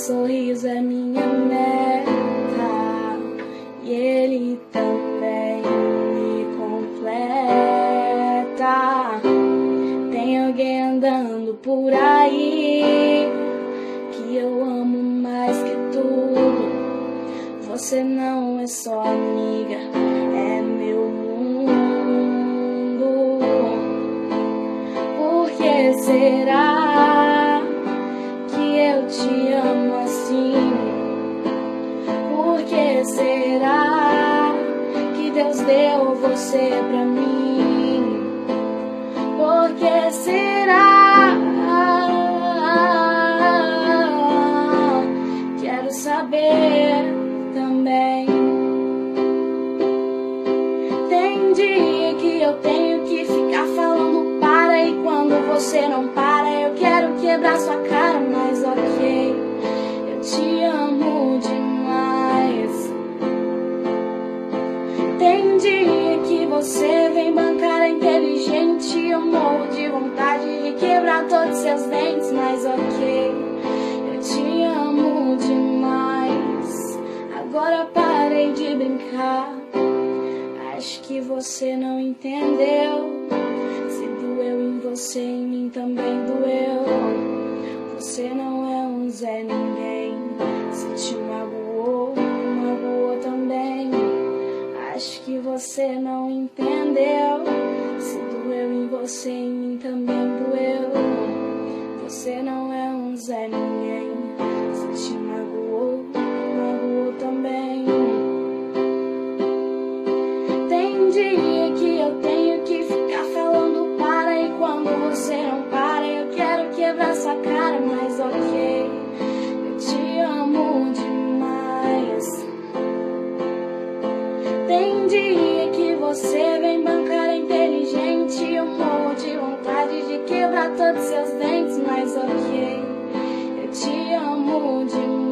sorriso é minha meta e ele também me completa. Tem alguém andando por aí que eu amo mais que tudo. Você não é só amiga, é meu mundo. Por que será que eu te amo assim? Por que será que Deus deu você pra mim? Por que será? Quero saber também. Tem dia que eu tenho que ficar falando para, e quando você não para eu quero quebrar sua cara, mas ok, eu te amo demais. Tem dia que você vem bancar inteligente, eu morro de vontade de quebrar todos seus dentes, mas ok, eu te amo demais. Agora parei de brincar, acho que você não entendeu. Se doeu em você, em mim também doeu. Você não é um Zé Ninguém. Se te magoou, magoou também. Acho que você não entendeu. Se doeu em você, em mim também doeu. Você não é um Zé Ninguém. Se te magoou, magoou também. Tem dia que eu tenho que ficar falando para, e quando você não para eu quero quebrar sua cara, mas ok, eu te amo demais. Tem dia que você vem bancar inteligente, eu morro de vontade de quebrar todos seus dentes, mas ok, eu te amo demais.